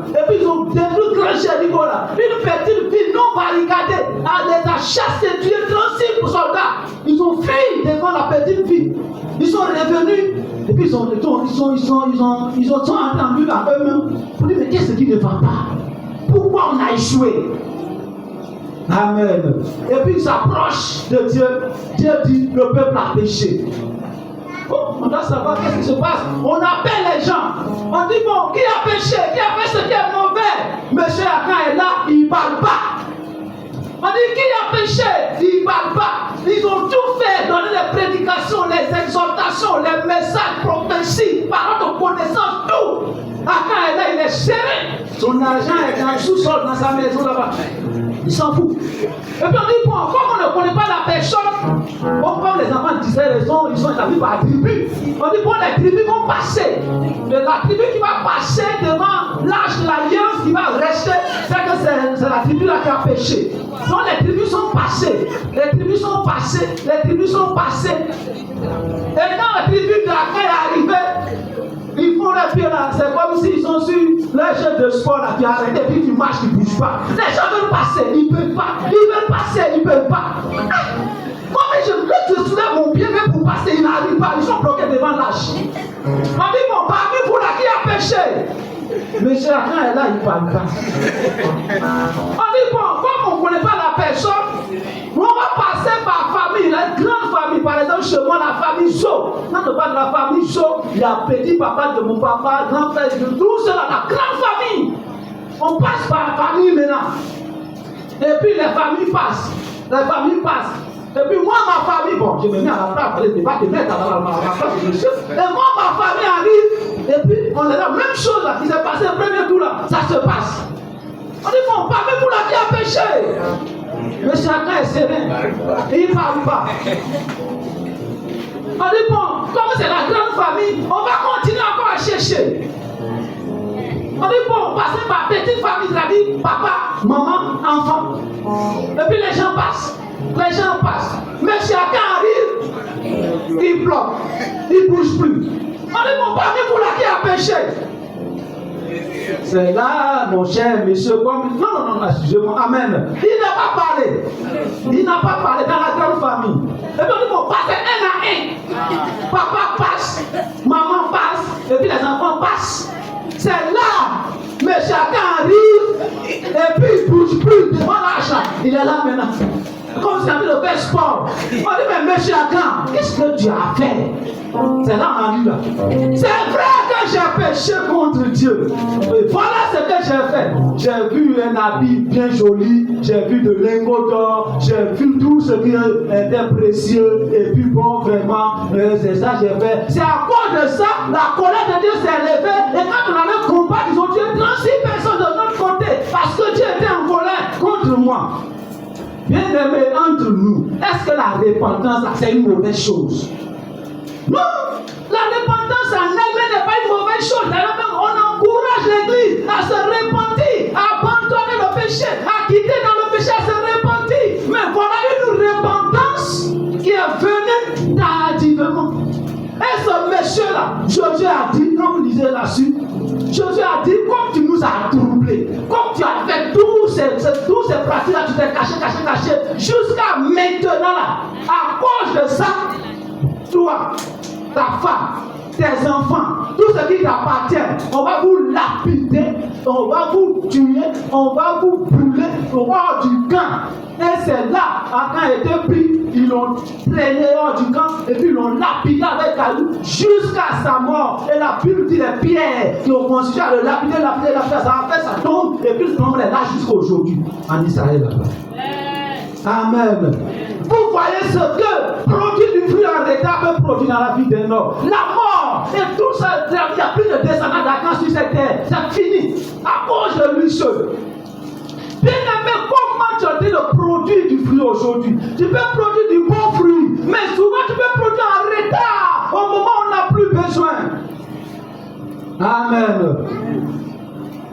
Et puis ils ont détruit Grand Jéricho là. Une petite ville non barricadée. Elle les a chassés, tués 36 soldats. Ils ont fui devant la petite ville. Ils sont revenus. Et puis ils ont entendu à eux-mêmes. Pour dire, mais qu'est-ce qui ne va pas? Pourquoi on a échoué? Amen. Et puis ils s'approchent de Dieu. Dieu dit, le peuple a péché. Oh, on doit savoir qu'est-ce qui se passe. On appelle les gens. On dit, bon, qui a péché? Qui a fait ce qui est mauvais? Monsieur Akan est là, il ne parle pas. On dit, qui a péché? Il ne parle pas. Ils ont tout fait, donner les prédications, les exhortations, les messages, prophéties, paroles de connaissance, tout. Akan est là, il est serré. Son argent est dans le sous-sol, dans sa maison là-bas. Il s'en fout. Et puis on dit, bon, comme on ne connaît pas la personne, bon, comme les enfants disaient, ils sont établis par tribu. On dit, bon, les tribus vont passer. De la tribu qui va passer devant l'âge de l'alliance qui va rester, c'est que c'est la tribu là qui a péché. Donc les tribus sont passées. Les tribus sont passées. Les tribus sont passées. Et quand la tribu de la est arrivée, ils font les pieds là, c'est comme s'ils sont sur les jeux de sport là qui arrêtent et puis qui marchent, qui ne bougent pas. Les gens veulent passer, ils ne peuvent pas. Ils veulent passer, ils ne peuvent pas. Moi, mais je soulève mon pied même pour passer, ils n'arrivent pas. Ils sont bloqués devant l'âge. On dit, bon, parmi vous là, qui a péché? Monsieur Akan est là, il ne parle pas. On dit, bon, comme on ne connaît pas la personne, on va passer par famille, la grande famille, par exemple, chez moi, la famille Jo. Quand on parle de la famille Jo, il y a petit papa de mon papa, grand frère de tout cela, la grande famille. On passe par la famille maintenant. Et puis les familles passent. Les familles passent. Et puis moi, ma famille, bon, je me mets à la place, je ne vais pas te mettre à la place de monsieur. Et moi, ma famille arrive. Et puis on est la même chose là, qui s'est passé le premier tour là, ça se passe. On dit, bon, parmi vous là qui a péché. Monsieur Akan est serein. Il ne parle pas. On dit, bon, comme c'est la grande famille, on va continuer encore à chercher. On dit, bon, passer par petite famille, c'est-à-dire papa, maman, enfant. Et puis les gens passent. Les gens passent. Monsieur Akan arrive, il bloque. Il ne bouge plus. On dit, bon, parmi vous là qui a péché. C'est là, mon cher monsieur, comme... Non, excusez-moi, amen. Il n'a pas parlé. Il n'a pas parlé dans la grande famille. Et puis on dit, bon, passez un à un. Papa passe, maman passe, et puis les enfants passent. C'est là, monsieur Akan arrive, et puis il ne bouge plus devant l'argent. Il est là maintenant. Comme si on avait le sport. On dit, mais monsieur Akan, qu'est-ce que tu as fait? C'est là on a lu là. C'est vrai que j'ai péché contre Dieu. Et voilà ce que j'ai fait. J'ai vu un habit bien joli, j'ai vu de lingots d'or, j'ai vu tout ce qui était précieux. Et puis bon, vraiment, c'est ça que j'ai fait. C'est à cause de ça, la colère de Dieu s'est élevée. Et quand on allait combattre, ils ont tué 36 personnes de notre côté. Parce que Dieu était en colère contre moi. Bien-aimés, entre nous, est-ce que la repentance, c'est une mauvaise chose? Non! La repentance en elle-même n'est pas une mauvaise chose. D'ailleurs, même on encourage l'Église à se repentir, à abandonner le péché, à quitter dans le péché, à se repentir. Mais voilà une repentance qui est venue tardivement. Et ce monsieur-là, Josué a dit, quand vous lisez là-dessus, Josué a dit, comme tu nous as troublés, comme tu as fait tous ces pratiques-là, tu t'es caché, jusqu'à maintenant là, à cause de ça, toi, ta femme, tes enfants, tout ce qui t'appartient, on va vous lapider, on va vous tuer, on va vous brûler, on va hors du camp. Et c'est là, Akan était pris, ils l'ont traîné hors du camp, et puis ils l'ont lapidé avec caillou jusqu'à sa mort. Et la Bible dit les pierres qui ont consisté à le lapider, ça a fait sa tombe, et puis ce nombre est là jusqu'à aujourd'hui, en Israël. Amen. Vous voyez ce que produit du fruit en retard peut produire dans la vie d'un homme. La mort et tout ça, il n'y a plus de descendants d'Akan sur cette terre. C'est fini. À cause de lui seul. Bien aimé, comment tu as dit le produit du fruit aujourd'hui? Tu peux produire du bon fruit, mais souvent tu peux produire en retard au moment où on n'a plus besoin. Amen.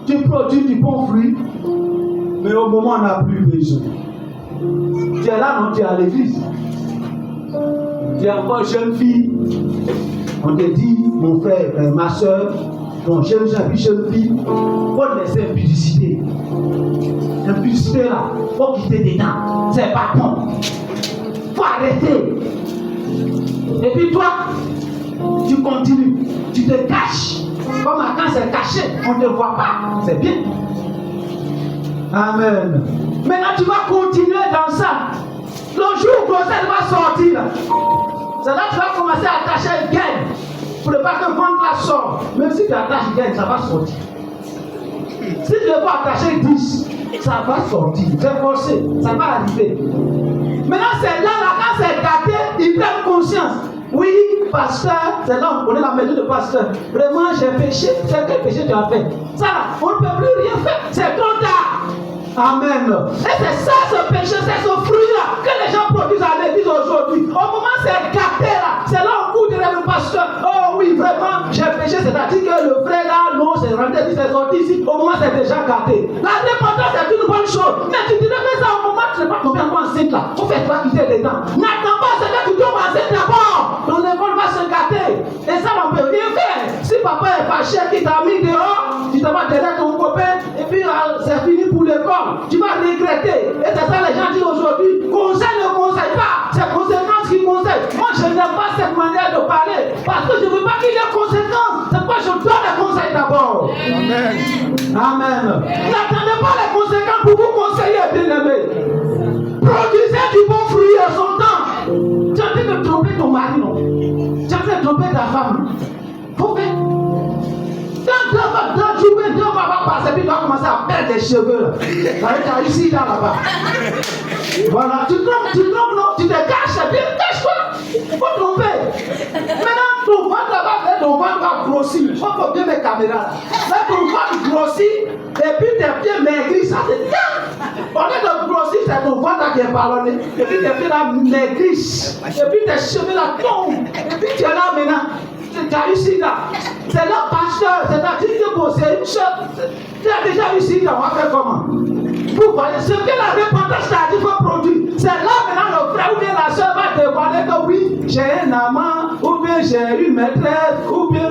Tu produis du bon fruit, mais au moment où on n'a plus besoin. Tu es là, non, tu es à l'église. Tu es encore jeune fille. On te dit, mon frère, ma soeur, Donc, jeune fille, faut laisser impudicité. Impudicité là, faut quitter dedans. C'est pas bon. Faut arrêter. Et puis toi, tu continues, tu te caches. Comme quand c'est caché, on ne te voit pas. C'est bien. Amen. Maintenant, tu vas continuer dans ça. Le jour où grossesse va sortir, c'est là que tu vas commencer à attacher une gaine. Pour ne pas que ventre la sorte. Même si tu attaches une gaine, ça va sortir. Si tu ne veux pas attacher 10, ça va sortir. C'est forcé, ça va arriver. Maintenant, c'est là, quand c'est gâté, ils prennent conscience. Oui, pasteur, c'est là on connaît la méthode de pasteur. Vraiment, j'ai péché. C'est quel péché tu as fait? Ça, on ne peut plus rien faire. C'est trop tard. Amen. Et c'est ça, ce péché, c'est ce fruit-là que les gens produisent à l'église aujourd'hui. Au moment où c'est gâté là, c'est là on court derrière le pasteur. Oh oui, vraiment, j'ai péché. C'est-à-dire que le vrai là, non, c'est rentré, c'est sorti ici. Au moment où c'est déjà gâté. La repentance c'est une bonne chose. Mais tu devais faire ça au moment où tu n'es pas tombé encore enceinte là. On fait pas quitter les dents. N'attends pas, c'est que tu tombes enceinte d'abord. Ton école va se gâter. Et ça, on ne peut rien faire. Si papa est fâché, qui t'a mis dehors, tu te vas derrière ton copain, et puis c'est fini pour l'école. Tu vas regretter. Et c'est ça les gens disent aujourd'hui. Conseil ne conseille pas. C'est conséquence qui conseille. Moi, je n'aime pas cette manière de parler. Parce que je ne veux pas qu'il y ait conséquences. C'est pourquoi je donne les conseils d'abord. Amen. Amen. N'attendez pas les conséquences pour vous conseiller, bien-aimés. Produisez du bon fruit à son temps. Tu es en train de tromper ton mari, non? Tu es en train de tromper ta femme. Faut faire. Dans Dieu va passer, puis tu vas commencer à perdre des cheveux là. Tu as réussi là-bas. Voilà, tu trompes, non, tu te caches, c'est bien, cache-toi. Il faut tromper. Maintenant, ton ventre là-bas, ton ventre va grossir. Il faut bien mes caméras. Là, ton ventre grossit, et puis tes pieds maigrissent, ça te tient. Au lieu de grossir, c'est ton ventre qui est ballonné. Et puis tes pieds là maigrissent. Et puis tes cheveux là tombent. Et puis tu es là maintenant. Tu as réussi là. C'est là, pasteur. C'est-à-dire que c'est une chose. Tu as déjà réussi là. On va faire comment? Vous voyez ce que la repentance t'a dit faut produire. C'est là maintenant le frère ou bien la soeur va dévoiler que oui, j'ai un amant, ou bien j'ai une maîtresse, ou bien.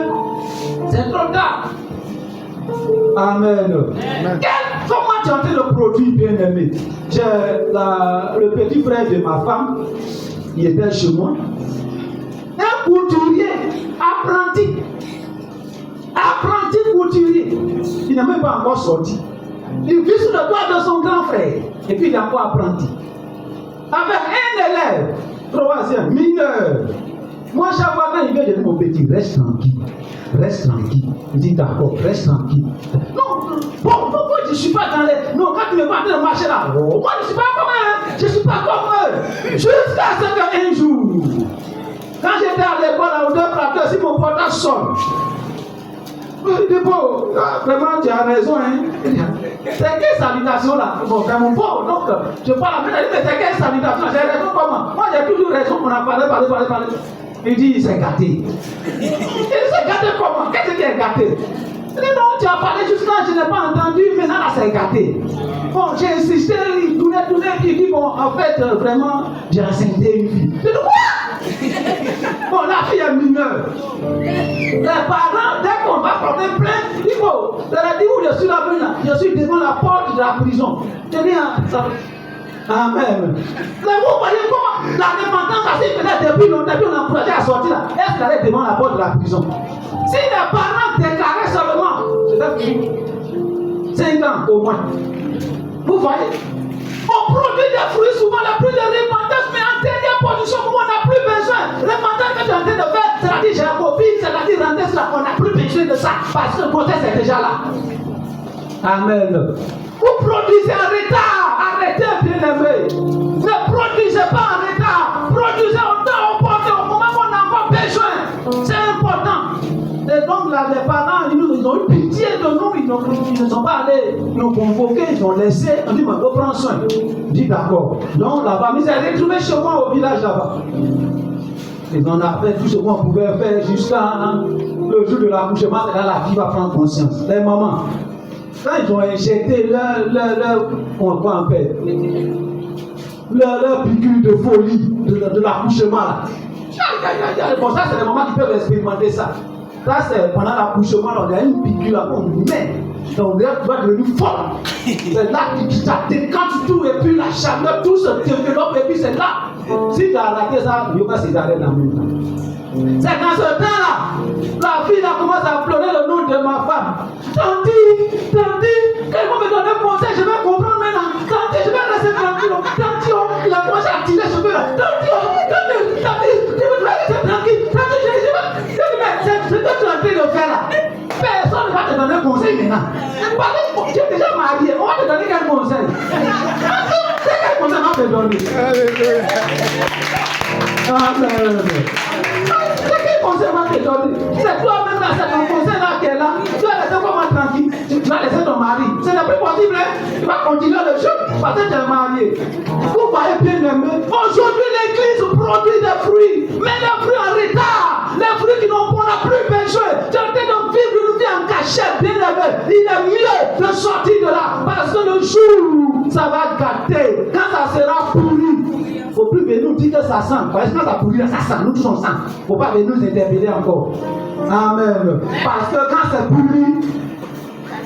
C'est trop tard. Amen. Comment tu es en train de produire, bien aimé? J'ai le petit frère de ma femme, il était chez moi. Un couturier, apprenti couturier, il n'est même pas encore sorti. Il vit sous le toit de son grand frère, et puis il est encore apprenti. Avec un élève, troisième, mineur. Moi, chaque fois quand il vient, je dis mon petit, reste tranquille. Il dit d'accord, reste tranquille. Non, pourquoi je ne suis pas dans les. Non, quand tu me vois en train de marcher là, moi je ne suis pas comme eux. Je ne suis pas comme eux. Jusqu'à ce qu'un jour, quand j'étais à l'école, à Odeur Plateau, si mon portable sonne, je dis bon, vraiment tu as raison, hein. C'est quelle salutation là? Bon, vraiment bon, donc je parle à lui, mais c'est quelle salutation? J'ai raison comment? Moi j'ai toujours raison, on a parlé. Il dit il s'est gâté. Il s'est gâté comment? Qu'est-ce qui est gâté? Il dit non, tu as parlé jusqu'à je n'ai pas entendu, maintenant là c'est gâté. Bon, j'ai insisté, il tournait, il dit bon, en fait, vraiment, j'ai enseigné une fille. Je dis quoi? Bon, la fille est mineure. Les parents, dès qu'on va porter plainte, il faut. Je leur dis où je suis là, je suis devant la porte de la prison. Je dis, ça. Amen. Mais vous voyez comment la repentance a été faite depuis longtemps, depuis on a encouragé à sortir là. Est-ce qu'elle est devant la porte de la prison? Si les parents déclaraient seulement, c'est 5 ans au moins. Vous voyez? On produit des fruits souvent, la plus de repentance, mais en dernière position, où on n'a plus besoin. Repentance que tu es en train de faire, c'est-à-dire j'ai un copine, c'est-à-dire rentrer là, on n'a plus besoin de ça, parce que le process est déjà là. Amen. Vous produisez en retard. Arrêtez, bien-aimés. Ne produisez pas en retard. Produisez au temps opportun, au moment où on a encore besoin. C'est important. Et donc là, les parents, ils ont eu pitié de nous. Ils ne sont pas allés nous convoquer. Ils ont laissé. On dit, mais reprends soin. On dit, d'accord. Donc là-bas, ils s'est retrouvé chez moi au village là-bas. Et on a fait tout ce qu'on pouvait faire jusqu'à le jour de l'accouchement. Et là, la fille va prendre conscience. Les mamans. Quand ils ont injecté leur piqûre de folie de l'accouchement là. Bon, ça c'est les mamans qui peuvent expérimenter ça. Ça, c'est pendant l'accouchement, il y a une piqûre là qu'on met. Ton verre va devenir fort. C'est là que quand tout et puis la chaleur, tout se développe et puis c'est là. Si tu as raté ça, il n'y a pas de arrêt dans le même temps. C'est dans ce temps-là, la fille a commencé à pleurer le nom de ma femme. Tanti, qu'elle va me donner un conseil, je vais comprendre maintenant. Tanti, je vais rester tranquille. Tanti, il a commencé à tirer les cheveux là. Tanti, je vais rester tranquille. Tanti, c'est ce que tu es en train de faire là. Personne ne va te donner un conseil maintenant. Parce que tu es déjà marié, on va te donner quel conseil? C'est quel conseil on va te donner? Amen. C'est quel conseil on va te donner? C'est toi-même là, c'est ton conseil là qui est là. Tu vas laisser comment tranquille. Tu vas laisser ton mari. Ce n'est plus possible, hein? Tu vas continuer le jeu parce que tu es marié. Vous voyez bien aimé. Aujourd'hui, l'église produit des fruits, mais des fruits en retard. Les fruits qui n'ont pas plus besoin. Tu es en train de vivre une vie en cachette, bien aimé. Il est mieux de sortir de là parce que le jour où ça va gâter, quand ça sera pourri, il ne faut plus venir nous dire que ça sent. Parce que quand ça pourrit, ça sent. Nous tous on sent. Il ne faut pas venir nous interpeller encore. Amen. Parce que quand c'est pourri,